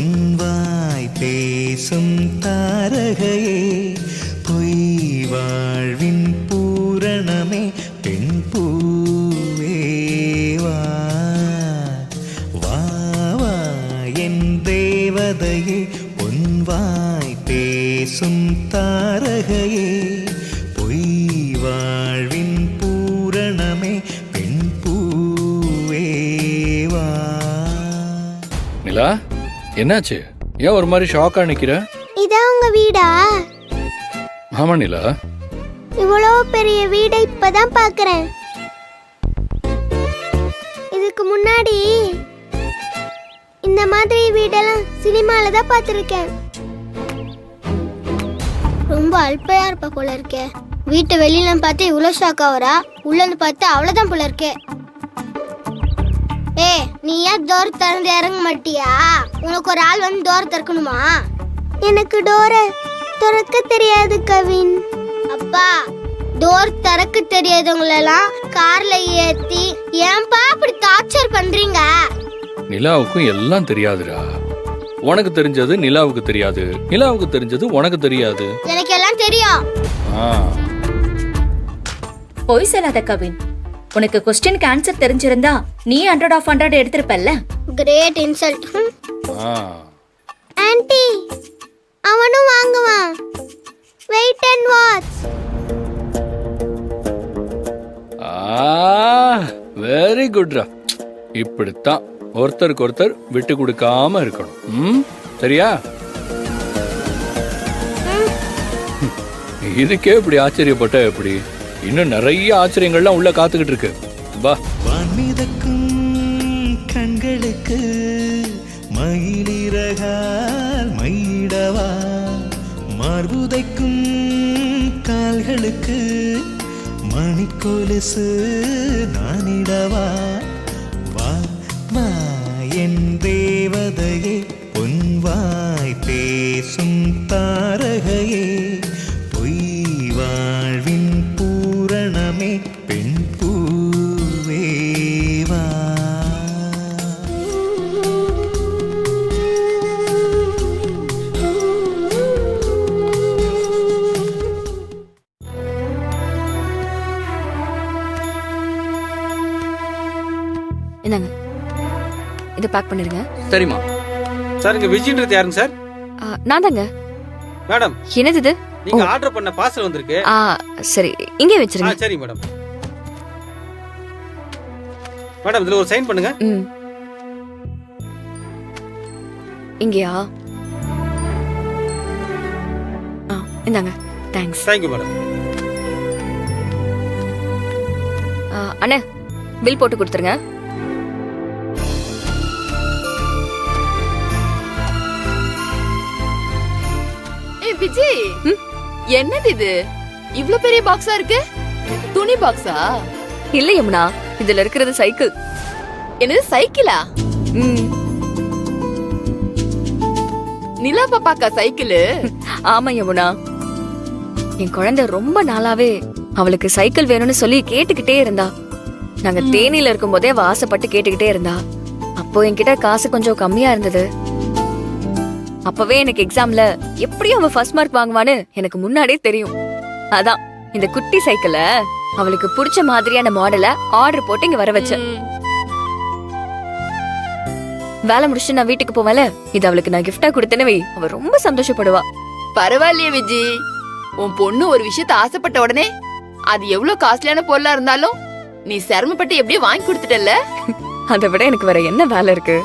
பொன்வாய் பேசும் தாரகையே, பொய் வாழ்வின் பூரணமே, பெண் பூவேவா வா வா என் தேவதையே, பொன்வாய் பேசும் தாரகையே, பொய் வாழ்வின் பூரணமே, பெண் பூவேவா. நிலா, என்னாச்சு? ஏன் ஒரு மாதிரி ஷாக்கா நிக்கிற? இதான் உங்க வீடா? ஆமா நிலா. இவ்வளோ பெரிய வீடை இப்பதான் பாக்குறேன். இதுக்கு முன்னாடி இந்த மாதிரி வீடெல்லாம் சினிமால தான் பார்த்திருக்கேன். ரொம்ப அல்பையா இருப்ப போல இருக்கே. வீட்டை வெளியில பார்த்து இவ்வளவு ஷாக் ஆவரா? உள்ள இருந்து பார்த்து அவ்வளவுதான் போல இருக்கே. நீ ஏன் டோர் திறந்து இறங்க மாட்டியா? உனக்கு ஒரு ஆள் வந்து டோர் திறக்கணுமா? எனக்கு டோரை திறக்க தெரியாது கவின். அப்பா, டோர் திறக்க தெரியாதவங்களெல்லாம் கார்ல ஏத்தி ஏன்பா அப்படி டார்ச்சர் பண்றீங்க? நிலாவுக்கும் எல்லாம் தெரியாதுடா. உனக்கு தெரிஞ்சது நிலாவுக்கு தெரியாது, நிலாவுக்கு தெரிஞ்சது உனக்கு தெரியாது. எனக்கு எல்லாம் தெரியும். போய் சொல்லாத கவின். உனக்கு கொஸ்டினுக்கு ஆன்சர் தெரிஞ்சிருந்தா நீ 100 of 100 எடுத்திருப்பல்ல. Great insult. ஆன்ட்டி, அவனும் வாங்குவான். Wait and watch. வெரி குட்ரா. இப்படித்தான் ஒருத்தருக்கு ஒருத்தர் விட்டு கொடுக்காம இருக்கணும். சரியா? இதுக்கே இப்படி ஆச்சரியப்பட்ட எப்படி? இன்னும் நிறைய ஆச்சரியங்கள்லாம் உள்ள காத்துக்கிட்டு இருக்கு. வா. வான்மிதக்கும் கண்களுக்கு மயிலிறகால் மயிடவா, மார்புதைக்கும் கால்களுக்கு மணிக்கொலுசு நானிடவா, வா வா என் தேவதையே, பொன்வாய் பேசும் தாரகையே, பொய் வாழ்வின் பூரணமே, பெண் பூவேவா. என்னங்க, இதை பேக் பண்ணிருங்க. சரிம்மா. சார், இங்க விஜின்றது யாருங்க சார்? நான் தாங்க. மேடம், என்னது இது? நீங்க ஆர்டர் பண்ண பார்சல் வந்திருக்கு. சரி, இங்கே வச்சிருங்க. சரி மேடம். மேடம், இதுல ஒரு சைன் பண்ணுங்க. இங்கயா? இந்தாங்க. தேங்க்ஸ். Thank you madam. அண்ணே, பில் போட்டு கொடுத்துருங்க. விஜய், என்னது இது? இவ்ளோ பெரிய பாக்ஸா இருக்கு. துணி பாக்ஸா? இல்ல யமுனா, இதுல இருக்கிறது சைக்கிள். என்னது சைக்கிளா? நிலா பாப்பாக்கா சைக்கிள்? ஆமா யமுனா, என் குழந்தை ரொம்ப நாளாவே அவளுக்கு சைக்கிள் வேணும்னு சொல்லி கேட்டுக்கிட்டே இருந்தா. நாங்க தேனியில இருக்கும் போதே அவ ஆசைப்பட்டு கேட்டுக்கிட்டே இருந்தா. அப்போ என்கிட்ட காசு கொஞ்சம் கம்மியா இருந்தது. அப்பவே எனக்கு எக்ஸாம்ல எப்படியும் அவ ஃபர்ஸ்ட் மார்க் வாங்குவான்னு எனக்கு முன்னாடியே தெரியும். அதான் இந்த குட்டி சைக்கிள அவளுக்கு பிடிச்ச மாதிரியான மாடலை ஆர்டர் போட்டு இங்க வர வச்சேன். வேலை முடிச்சுட்டு நான் வீட்டுக்கு போவேல, இது அவளுக்கு நான் கிஃப்டா கொடுத்தேனே, அவ ரொம்ப சந்தோஷப்படுவா. பரவாயில்லையே விஜய், உன் பொண்ணு ஒரு விஷயத்த ஆசைப்பட்ட உடனே அது எவ்வளவு காஸ்ட்லியான பொருளா இருந்தாலும் நீ சிரமப்பட்டு எப்படியும் வாங்கி கொடுத்துட்டல. அதை விட எனக்கு வேற என்ன வேலை இருக்கு?